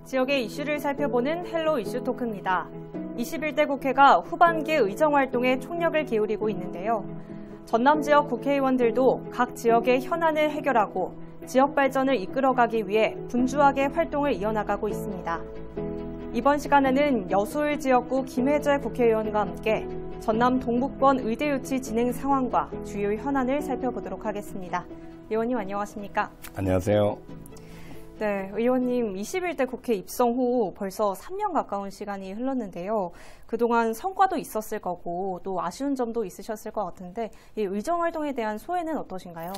지역의 이슈를 살펴보는 헬로 이슈 토크입니다. 21대 국회가 후반기 의정활동에 총력을 기울이고 있는데요. 전남 지역 국회의원들도 각 지역의 현안을 해결하고 지역 발전을 이끌어가기 위해 분주하게 활동을 이어나가고 있습니다. 이번 시간에는 여수을 지역구 김혜재 국회의원과 함께 전남 동북권 의대 유치 진행 상황과 주요 현안을 살펴보도록 하겠습니다. 의원님 안녕하십니까? 안녕하세요. 네, 의원님 21대 국회 입성 후 벌써 3년 가까운 시간이 흘렀는데요. 그동안 성과도 있었을 거고 또 아쉬운 점도 있으셨을 것 같은데 이 의정활동에 대한 소회는 어떠신가요?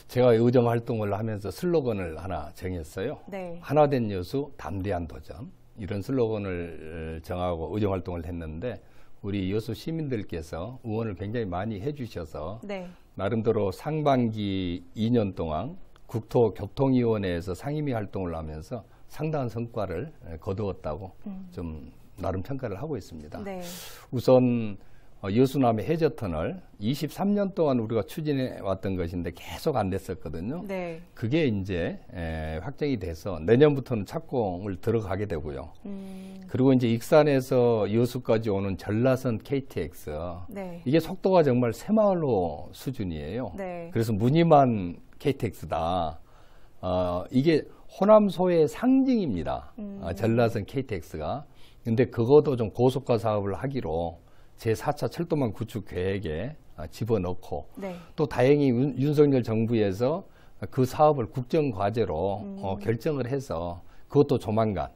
제가 의정활동을 하면서 슬로건을 하나 정했어요. 네. 하나된 여수, 담대한 도전. 이런 슬로건을 정하고 의정활동을 했는데 우리 여수 시민들께서 응원을 굉장히 많이 해주셔서 네. 나름대로 상반기 2년 동안 국토교통위원회에서 상임위 활동을 하면서 상당한 성과를 거두었다고 좀 나름 평가를 하고 있습니다. 네. 우선 여수남해 해저터널 23년 동안 우리가 추진해 왔던 것인데 계속 안 됐었거든요. 네. 그게 이제 확정이 돼서 내년부터는 착공을 들어가게 되고요. 그리고 이제 익산에서 여수까지 오는 전라선 KTX. 네. 이게 속도가 정말 새마을호 수준이에요. 네. 그래서 무늬만 KTX다. 이게 호남소의 상징입니다. 전라선 KTX가. 근데 그것도 좀 고속화 사업을 하기로 제4차 철도망 구축 계획에 집어넣고 네. 또 다행히 윤석열 정부에서 그 사업을 국정과제로 결정을 해서 그것도 조만간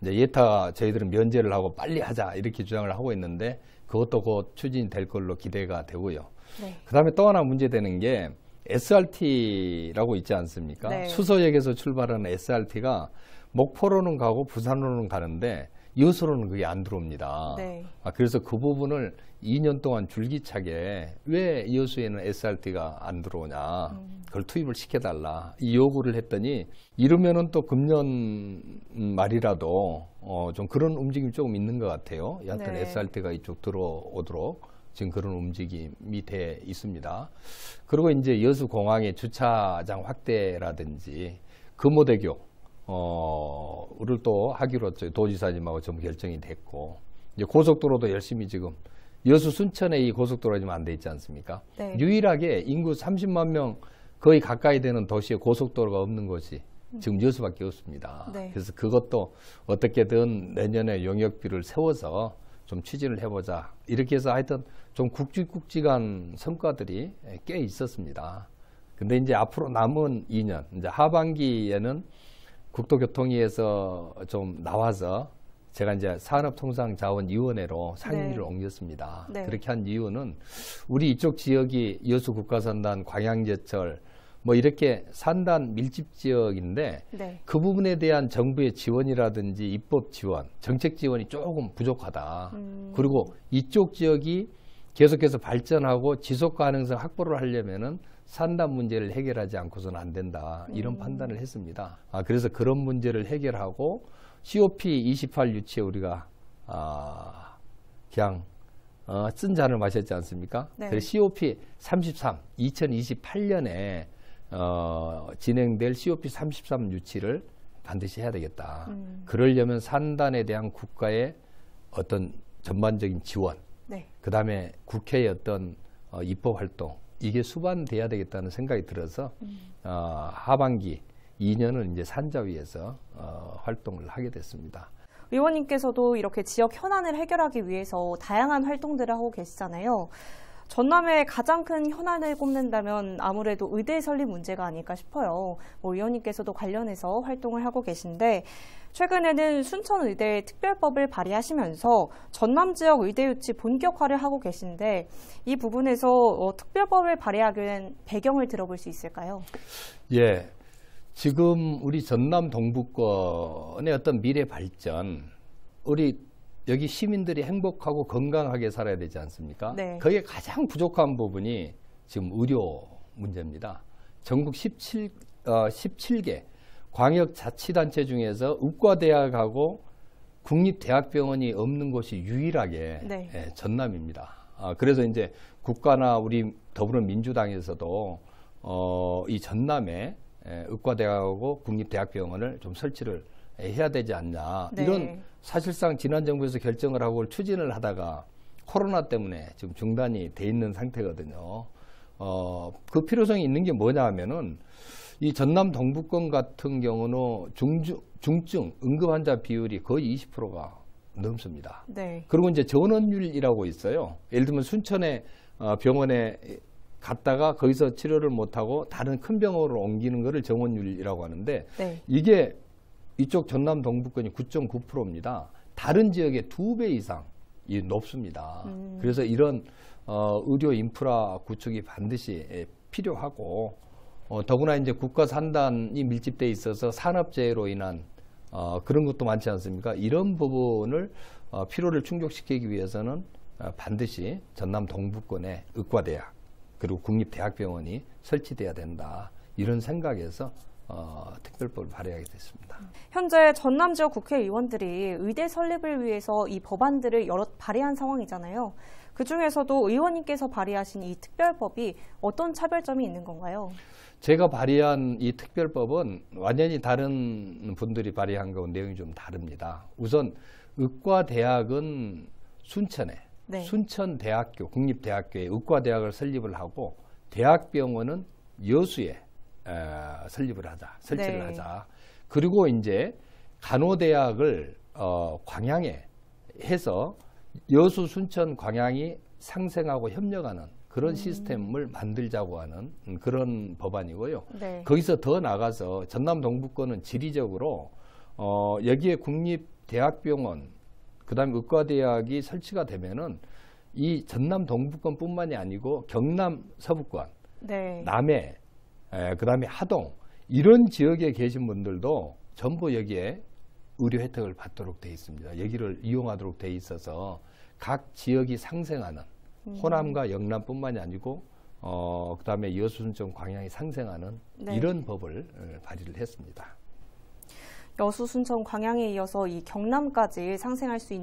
이제 예타 저희들은 면제를 하고 빨리 하자 이렇게 주장을 하고 있는데 그것도 곧 추진될 걸로 기대가 되고요. 네. 그다음에 또 하나 문제되는 게 SRT라고 있지 않습니까? 네. 수서역에서 출발하는 SRT가 목포로는 가고 부산으로는 가는데 여수로는 그게 안 들어옵니다. 네. 그래서 그 부분을 2년 동안 줄기차게 왜 여수에는 SRT가 안 들어오냐 그걸 투입을 시켜달라 이 요구를 했더니 이러면은 또 금년 말이라도 좀 그런 움직임이 조금 있는 것 같아요. 여하튼 네. SRT가 이쪽 들어오도록 지금 그런 움직임이 돼 있습니다. 그리고 이제 여수공항의 주차장 확대라든지 금호대교 를 또 하기로 도지사님하고 전부 결정이 됐고 이제 고속도로도 열심히 지금 여수 순천에 이 고속도로가 지금 안 돼 있지 않습니까? 네. 유일하게 인구 30만 명 거의 가까이 되는 도시에 고속도로가 없는 곳이 지금 여수밖에 없습니다. 네. 그래서 그것도 어떻게든 내년에 용역비를 세워서 좀 추진을 해보자. 이렇게 해서 하여튼 좀 굵직굵직한 성과들이 꽤 있었습니다. 근데 이제 앞으로 남은 2년, 이제 하반기에는 국토교통위에서 좀 나와서 제가 이제 산업통상자원위원회로 상임위를 네. 옮겼습니다. 네. 그렇게 한 이유는 우리 이쪽 지역이 여수 국가산단, 광양제철 뭐 이렇게 산단 밀집 지역인데 네. 그 부분에 대한 정부의 지원이라든지 입법 지원, 정책 지원이 조금 부족하다. 그리고 이쪽 지역이 계속해서 발전하고 지속 가능성 확보를 하려면은 산단 문제를 해결하지 않고서는 안 된다. 이런 판단을 했습니다. 그래서 그런 문제를 해결하고 COP28 유치에 우리가 그냥 쓴 잔을 마셨지 않습니까? 네. 그래서 COP33 2028년에 진행될 COP33 유치를 반드시 해야 되겠다. 그러려면 산단에 대한 국가의 어떤 전반적인 지원, 네. 그 다음에 국회의 어떤 입법 활동, 이게 수반돼야 되겠다는 생각이 들어서 하반기 2년은 이제 산자위에서 활동을 하게 됐습니다. 의원님께서도 이렇게 지역 현안을 해결하기 위해서 다양한 활동들을 하고 계시잖아요. 전남의 가장 큰 현안을 꼽는다면 아무래도 의대 설립 문제가 아닐까 싶어요. 의원님께서도 관련해서 활동을 하고 계신데 최근에는 순천의대 특별법을 발의하시면서 전남 지역 의대 유치 본격화를 하고 계신데 이 부분에서 특별법을 발의하게 된 배경을 들어볼 수 있을까요? 예, 지금 우리 전남 동북권의 어떤 미래 발전, 우리 여기 시민들이 행복하고 건강하게 살아야 되지 않습니까? 네. 거기에 가장 부족한 부분이 지금 의료 문제입니다. 전국 17개 광역자치단체 중에서 의과대학하고 국립대학병원이 없는 곳이 유일하게 네. 전남입니다. 그래서 이제 국가나 우리 더불어민주당에서도 이 전남에 의과대학하고 국립대학병원을 좀 설치를 해야 되지 않냐. 네. 이런 사실상 지난 정부에서 결정을 하고 추진을 하다가 코로나 때문에 지금 중단이 돼 있는 상태거든요. 그 필요성이 있는 게 뭐냐 하면은 이 전남 동부권 같은 경우는 중증 응급 환자 비율이 거의 20%가 넘습니다. 네. 그리고 이제 전원율이라고 있어요. 예를 들면 순천에 병원에 갔다가 거기서 치료를 못하고 다른 큰 병원으로 옮기는 거를 정원율이라고 하는데 네. 이게 이쪽 전남 동부권이 9.9%입니다. 다른 지역의 2배 이상이 높습니다. 그래서 이런 의료 인프라 구축이 반드시 필요하고 더구나 이제 국가 산단이 밀집돼 있어서 산업재해로 인한 그런 것도 많지 않습니까? 이런 부분을 필요를 충족시키기 위해서는 반드시 전남 동부권에 의과대학 그리고 국립대학병원이 설치돼야 된다. 이런 생각에서 특별법을 발의하게 됐습니다. 현재 전남 지역 국회의원들이 의대 설립을 위해서 이 법안들을 여럿 발의한 상황이잖아요. 그중에서도 의원님께서 발의하신 이 특별법이 어떤 차별점이 있는 건가요? 제가 발의한 이 특별법은 완전히 다른 분들이 발의한 거하고 내용이 좀 다릅니다. 우선 의과대학은 순천에 네. 순천대학교, 국립대학교에 의과대학을 설립을 하고 대학병원은 여수에 설치를 네. 하자. 그리고 이제 간호대학을 광양에 해서 여수, 순천, 광양이 상생하고 협력하는 그런 시스템을 만들자고 하는 그런 법안이고요. 네. 거기서 더 나가서 전남 동부권은 지리적으로 여기에 국립대학병원 그다음에 의과대학이 설치가 되면은 이 전남 동부권뿐만이 아니고 경남 서부권, 네. 남해, 그다음에 하동 이런 지역에 계신 분들도 전부 여기에 의료 혜택을 받도록 돼 있습니다. 여기를 이용하도록 돼 있어서 각 지역이 상생하는 호남과 영남뿐만이 아니고 그다음에 여수, 순천, 광양이 상생하는 네. 이런 법을 발의를 했습니다. 여수, 순천, 광양에 이어서 이 경남까지 상생할 수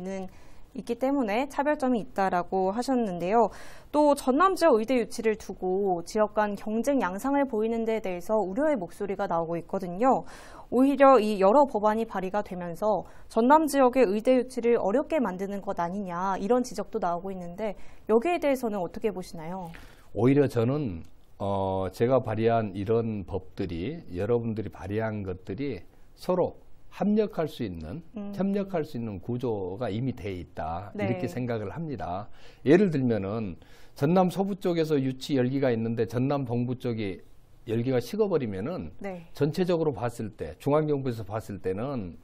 있기 때문에 차별점이 있다라고 하셨는데요. 또 전남 지역 의대 유치를 두고 지역 간 경쟁 양상을 보이는 데 대해서 우려의 목소리가 나오고 있거든요. 오히려 이 여러 법안이 발의가 되면서 전남 지역의 의대 유치를 어렵게 만드는 것 아니냐 이런 지적도 나오고 있는데 여기에 대해서는 어떻게 보시나요? 오히려 저는 제가 발의한 이런 법들이 여러분들이 발의한 것들이 서로 협력할 수 있는 구조가 이미 돼 있다. 네. 이렇게 생각을 합니다. 예를 들면은 전남 서부 쪽에서 유치 열기가 있는데 전남 동부 쪽이 열기가 식어버리면은 네. 전체적으로 봤을 때 중앙정부에서 봤을 때는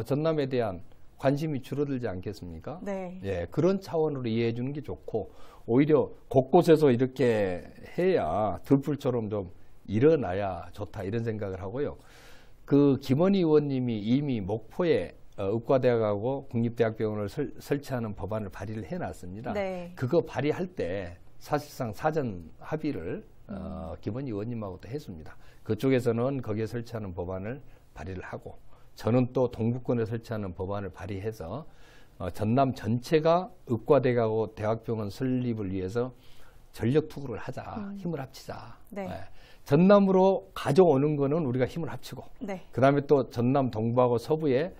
전남에 대한 관심이 줄어들지 않겠습니까? 네. 예, 그런 차원으로 이해해 주는 게 좋고 오히려 곳곳에서 이렇게 해야 들불처럼 좀 일어나야 좋다 이런 생각을 하고요. 그 김원희 의원님이 이미 목포에 의과대학하고 국립대학병원을 설치하는 법안을 발의를 해놨습니다. 네. 그거 발의할 때 사실상 사전 합의를 김원희 의원님하고도 했습니다. 그쪽에서는 거기에 설치하는 법안을 발의를 하고 저는 또 동부권에 설치하는 법안을 발의해서 전남 전체가 의과대학하고 대학병원 설립을 위해서 전력 투구를 하자, 힘을 합치자. 네. 네. 전남으로 가져오는 거는 우리가 힘을 합치고 네. 그다음에 또 전남 동부하고 서부에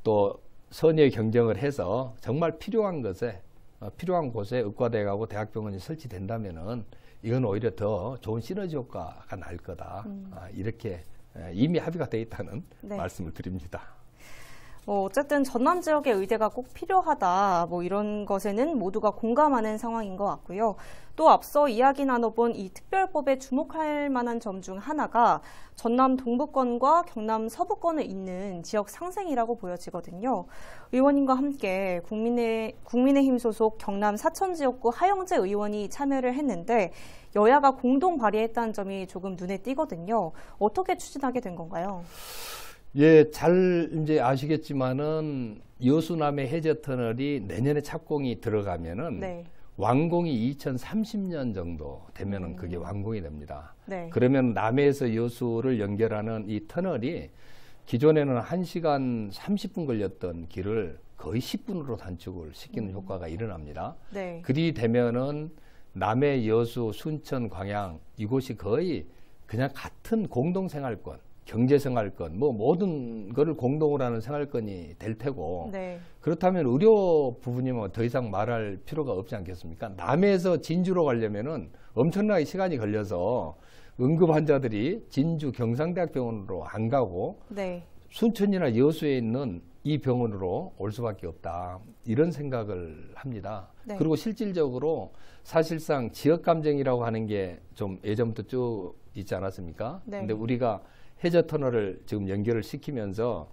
또 선의의 경쟁을 해서 정말 필요한 곳에 의과대학하고 대학병원이 설치된다면은 이건 오히려 더 좋은 시너지 효과가 날 거다. 이렇게 이미 합의가 돼 있다는 네. 말씀을 드립니다. 어쨌든 전남 지역의 의대가 꼭 필요하다. 이런 것에는 모두가 공감하는 상황인 것 같고요. 또 앞서 이야기 나눠본 이 특별법에 주목할 만한 점 중 하나가 전남 동부권과 경남 서부권을 잇는 지역 상생이라고 보여지거든요. 의원님과 함께 국민의힘 소속 경남 사천 지역구 하영재 의원이 참여를 했는데 여야가 공동 발의했다는 점이 조금 눈에 띄거든요. 어떻게 추진하게 된 건가요? 예, 잘 이제 아시겠지만은 여수남해 해저 터널이 내년에 착공이 들어가면은 네. 완공이 2030년 정도 되면은 그게 완공이 됩니다. 네. 그러면 남해에서 여수를 연결하는 이 터널이 기존에는 1시간 30분 걸렸던 길을 거의 10분으로 단축을 시키는 효과가 일어납니다. 네. 그리 되면은 남해, 여수, 순천, 광양 이곳이 거의 그냥 같은 공동생활권 경제생활권, 뭐 모든 거를 공동으로 하는 생활권이 될 테고 네. 그렇다면 의료 부분이면 더 이상 말할 필요가 없지 않겠습니까? 남해에서 진주로 가려면은 엄청나게 시간이 걸려서 응급 환자들이 진주 경상대학병원으로 안 가고 네. 순천이나 여수에 있는 이 병원으로 올 수밖에 없다. 이런 생각을 합니다. 네. 그리고 실질적으로 사실상 지역감정이라고 하는 게 좀 예전부터 쭉 있지 않았습니까? 네. 근데 우리가 해저터널을 지금 연결을 시키면서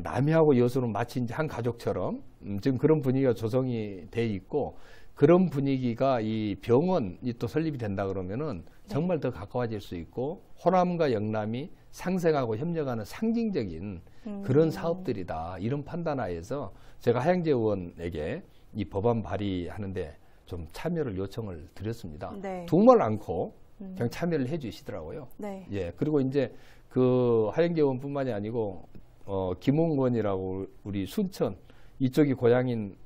남해하고 여수는 마치 이제 한 가족처럼 지금 그런 분위기가 조성이 돼 있고 그런 분위기가 이 병원이 또 설립이 된다 그러면은 정말 더 가까워질 수 있고 호남과 영남이 상생하고 협력하는 상징적인 그런 사업들이다. 이런 판단하에서 제가 하영재 의원에게 이 법안 발의하는데 좀 참여를 요청을 드렸습니다. 네. 두말 않고 그냥 참여를 해 주시더라고요. 네. 예. 그리고 이제 그 하영재 의원뿐만이 아니고 김웅 의원이라고 우리 순천 이쪽이 고향인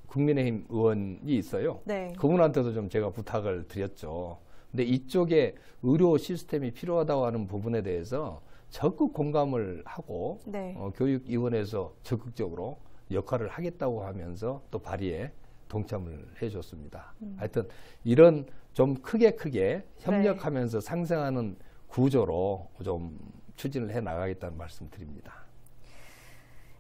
국민의힘 의원이 있어요. 네. 그분한테도 좀 제가 부탁을 드렸죠. 근데 이쪽에 의료 시스템이 필요하다고 하는 부분에 대해서 적극 공감을 하고 네. 교육위원회에서 적극적으로 역할을 하겠다고 하면서 또 발의에 동참을 해줬습니다. 하여튼 이런 좀 크게 협력하면서 상생하는 구조로 좀 추진을 해 나가겠다는 말씀 드립니다.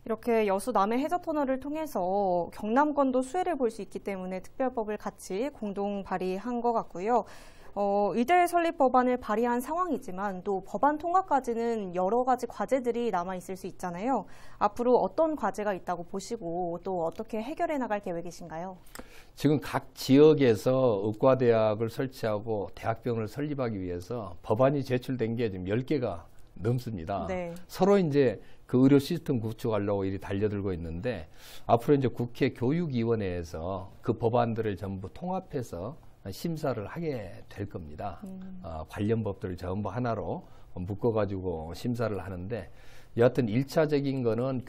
이렇게 여수 남해 해저터널을 통해서 경남권도 수혜를 볼 수 있기 때문에 특별법을 같이 공동 발의한 것 같고요. 의대 설립 법안을 발의한 상황이지만 또 법안 통과까지는 여러 가지 과제들이 남아있을 수 있잖아요. 앞으로 어떤 과제가 있다고 보시고 또 어떻게 해결해 나갈 계획이신가요? 지금 각 지역에서 의과대학을 설치하고 대학병원을 설립하기 위해서 법안이 제출된 게 지금 10개가 넘습니다. 네. 서로 이제 그 의료 시스템 구축하려고 일이 달려들고 있는데 앞으로 이제 국회 교육위원회에서 그 법안들을 전부 통합해서 심사를 하게 될 겁니다. 관련 법들을 전부 하나로 묶어가지고 심사를 하는데 여하튼 1차적인 거는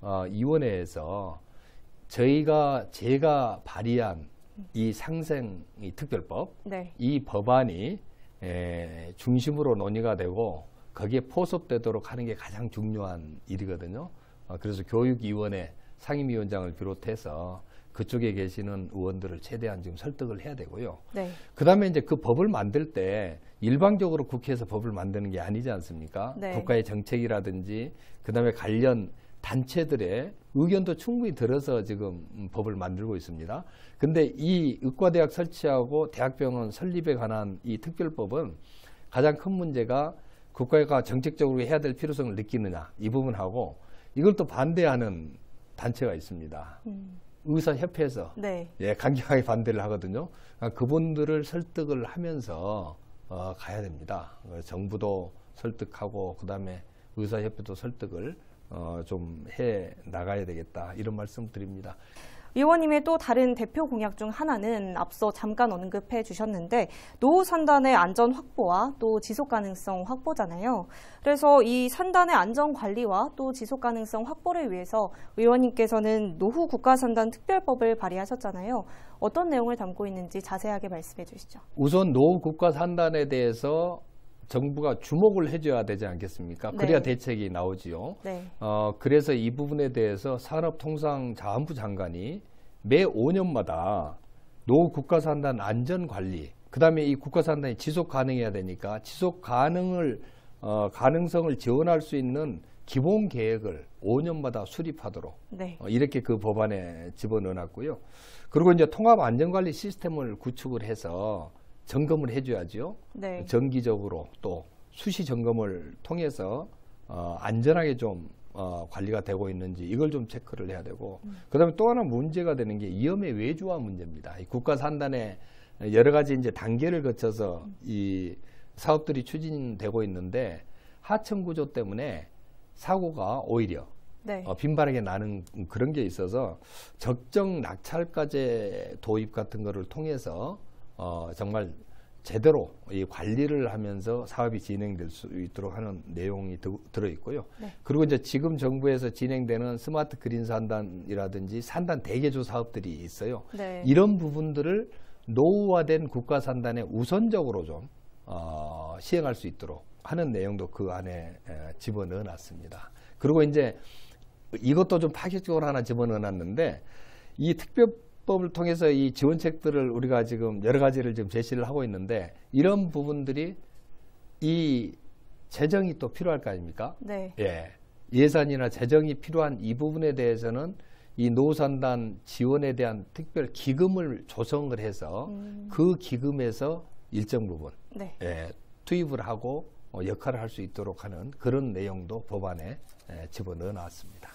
교육위원회에서 제가 발의한 이 상생 이 특별법, 네. 이 법안이 중심으로 논의가 되고 거기에 포섭되도록 하는 게 가장 중요한 일이거든요. 그래서 교육위원회 상임위원장을 비롯해서 그쪽에 계시는 의원들을 최대한 지금 설득을 해야 되고요. 네. 그 다음에 이제 그 법을 만들 때 일방적으로 국회에서 법을 만드는 게 아니지 않습니까? 네. 국가의 정책이라든지 그 다음에 관련 단체들의 의견도 충분히 들어서 지금 법을 만들고 있습니다. 근데 이 의과대학 설치하고 대학병원 설립에 관한 이 특별법은 가장 큰 문제가 국가가 정책적으로 해야 될 필요성을 느끼느냐 이 부분하고 이걸 또 반대하는 단체가 있습니다. 의사협회에서 네. 강경하게 반대를 하거든요. 그분들을 설득을 하면서 가야 됩니다. 정부도 설득하고 그다음에 의사협회도 설득을 좀 해 나가야 되겠다 이런 말씀 드립니다. 의원님의 또 다른 대표 공약 중 하나는 앞서 잠깐 언급해 주셨는데 노후 산단의 안전 확보와 또 지속 가능성 확보잖아요. 그래서 이 산단의 안전 관리와 또 지속 가능성 확보를 위해서 의원님께서는 노후 국가 산단 특별법을 발의하셨잖아요. 어떤 내용을 담고 있는지 자세하게 말씀해 주시죠. 우선 노후 국가 산단에 대해서 정부가 주목을 해줘야 되지 않겠습니까? 그래야 네. 대책이 나오지요. 네. 그래서 이 부분에 대해서 산업통상자원부 장관이 매 5년마다 노후 국가산단 안전관리, 그 다음에 이 국가산단이 지속 가능해야 되니까 지속 가능성을 지원할 수 있는 기본 계획을 5년마다 수립하도록 네. 이렇게 그 법안에 집어넣어놨고요. 그리고 이제 통합 안전관리 시스템을 구축을 해서 점검을 해줘야죠. 네. 정기적으로 또 수시 점검을 통해서 안전하게 좀 관리가 되고 있는지 이걸 좀 체크를 해야 되고 그다음에 또 하나 문제가 되는 게 위험의 외주화 문제입니다. 이 국가 산단에 여러 가지 이제 단계를 거쳐서 이 사업들이 추진되고 있는데 하청 구조 때문에 사고가 오히려 네. 빈번하게 나는 그런 게 있어서 적정 낙찰과제 도입 같은 거를 통해서 정말 제대로 이 관리를 하면서 사업이 진행될 수 있도록 하는 내용이 들어 있고요. 네. 그리고 이제 지금 정부에서 진행되는 스마트 그린 산단이라든지 산단 대개조 사업들이 있어요. 네. 이런 부분들을 노후화된 국가 산단에 우선적으로 좀 시행할 수 있도록 하는 내용도 그 안에 집어넣어 놨습니다. 그리고 이제 이것도 좀 파격적으로 하나 집어넣어 놨는데, 이 특별법을 통해서 이 지원책들을 우리가 지금 여러 가지를 지금 제시를 하고 있는데, 이런 부분들이 이 재정이 또 필요할 거 아닙니까? 네. 예. 예산이나 재정이 필요한 이 부분에 대해서는 이 노후산단 지원에 대한 특별 기금을 조성을 해서 그 기금에서 일정 부분 네. 예, 투입을 하고 역할을 할 수 있도록 하는 그런 내용도 법안에 집어넣어 놨습니다.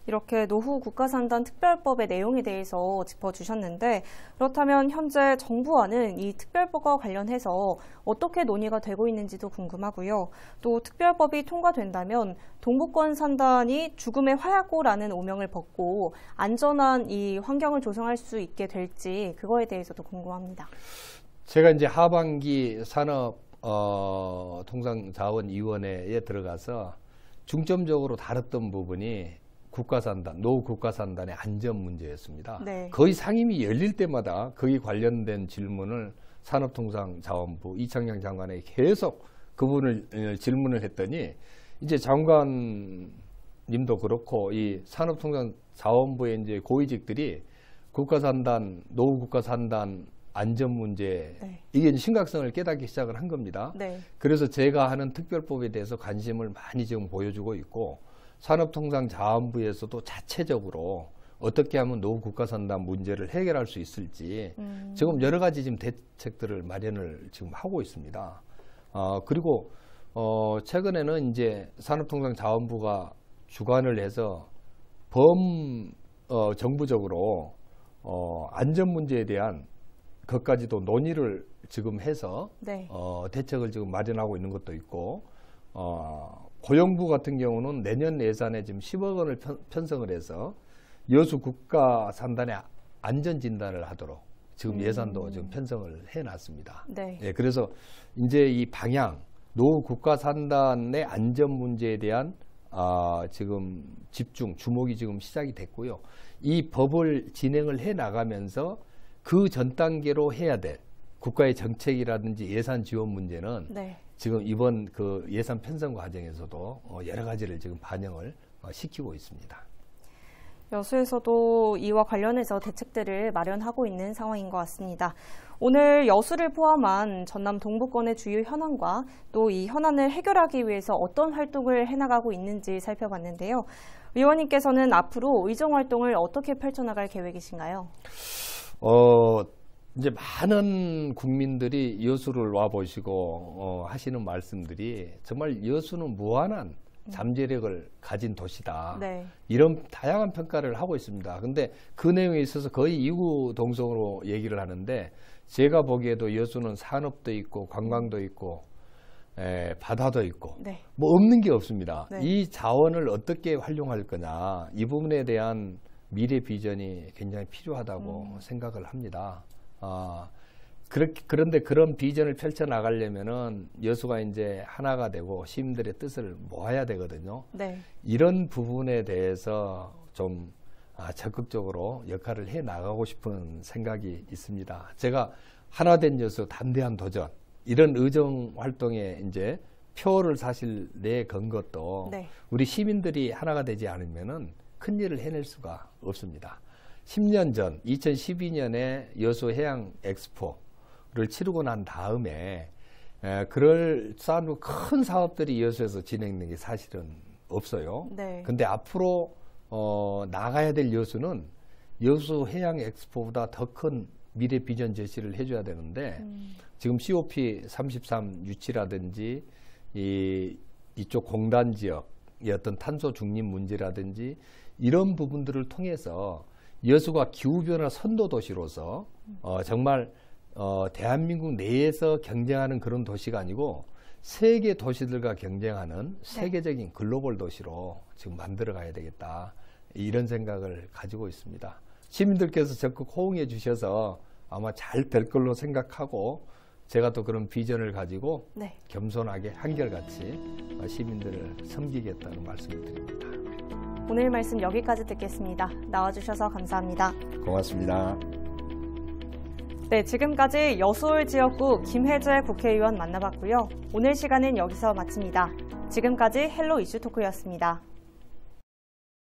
이렇게 노후 국가산단 특별법의 내용에 대해서 짚어주셨는데, 그렇다면 현재 정부와는 이 특별법과 관련해서 어떻게 논의가 되고 있는지도 궁금하고요. 또 특별법이 통과된다면 동부권 산단이 죽음의 화약고라는 오명을 벗고 안전한 이 환경을 조성할 수 있게 될지 그거에 대해서도 궁금합니다. 제가 이제 하반기 산업통상자원위원회에 들어가서 중점적으로 다뤘던 부분이 국가산단, 노후 국가산단의 안전 문제였습니다. 네. 거의 상임위 열릴 때마다 거기 관련된 질문을 산업통상자원부 이창양 장관에게 계속 그분을 질문을 했더니, 이제 장관님도 그렇고 이 산업통상자원부의 이제 고위직들이 국가산단, 노후 국가산단 안전 문제, 네. 이게 심각성을 깨닫기 시작을 한 겁니다. 네. 그래서 제가 하는 특별법에 대해서 관심을 많이 지금 보여주고 있고, 산업통상자원부에서도 자체적으로 어떻게 하면 노후 국가산단 문제를 해결할 수 있을지 지금 여러 가지 지금 대책들을 마련을 지금 하고 있습니다. 그리고 최근에는 이제 산업통상자원부가 주관을 해서 정부적으로 안전 문제에 대한 것까지도 논의를 지금 해서 네. 대책을 지금 마련하고 있는 것도 있고, 고용부 같은 경우는 내년 예산에 지금 10억 원을 편성을 해서 여수 국가 산단의 안전 진단을 하도록 지금 예산도 지금 편성을 해놨습니다. 네. 예, 그래서 이제 이 방향, 노후 국가 산단의 안전 문제에 대한 지금 주목이 지금 시작이 됐고요. 이 법을 진행을 해 나가면서 그 전 단계로 해야 될 국가의 정책이라든지 예산 지원 문제는 네. 지금 이번 그 예산 편성 과정에서도 여러 가지를 지금 반영을 시키고 있습니다. 여수에서도 이와 관련해서 대책들을 마련하고 있는 상황인 것 같습니다. 오늘 여수를 포함한 전남 동부권의 주요 현안과 또 이 현안을 해결하기 위해서 어떤 활동을 해나가고 있는지 살펴봤는데요. 의원님께서는 앞으로 의정 활동을 어떻게 펼쳐나갈 계획이신가요? 이제 많은 국민들이 여수를 와보시고 하시는 말씀들이 정말 여수는 무한한 잠재력을 가진 도시다. 네. 이런 다양한 평가를 하고 있습니다. 근데 그 내용에 있어서 거의 이구동성으로 얘기를 하는데, 제가 보기에도 여수는 산업도 있고 관광도 있고 바다도 있고 네. 뭐 없는 게 없습니다. 네. 이 자원을 어떻게 활용할 거냐, 이 부분에 대한 미래 비전이 굉장히 필요하다고 생각을 합니다. 그런데 그런 비전을 펼쳐나가려면은 여수가 이제 하나가 되고 시민들의 뜻을 모아야 되거든요. 네. 이런 부분에 대해서 좀 적극적으로 역할을 해 나가고 싶은 생각이 있습니다. 제가 하나된 여수 담대한 도전, 이런 의정 활동에 이제 표를 사실 내건 것도 네. 우리 시민들이 하나가 되지 않으면은 큰 일을 해낼 수가 없습니다. 10년 전 2012년에 여수 해양 엑스포를 치르고 난 다음에 그럴싸한 큰 사업들이 여수에서 진행된 게 사실은 없어요. 네. 근데 앞으로 나가야 될 여수는 여수 해양 엑스포보다 더 큰 미래 비전 제시를 해줘야 되는데 지금 COP33 유치라든지 이쪽 공단 지역의 어떤 탄소 중립 문제라든지 이런 부분들을 통해서 여수가 기후변화 선도 도시로서 정말 대한민국 내에서 경쟁하는 그런 도시가 아니고 세계 도시들과 경쟁하는 세계적인 글로벌 도시로 지금 만들어 가야 되겠다, 이런 생각을 가지고 있습니다. 시민들께서 적극 호응해 주셔서 아마 잘 될 걸로 생각하고, 제가 또 그런 비전을 가지고 네. 겸손하게 한결같이 시민들을 섬기겠다는 말씀을 드립니다. 오늘 말씀 여기까지 듣겠습니다. 나와주셔서 감사합니다. 고맙습니다. 네, 지금까지 여수울 지역구 김혜재 국회의원 만나봤고요. 오늘 시간은 여기서 마칩니다. 지금까지 헬로 이슈 토크였습니다.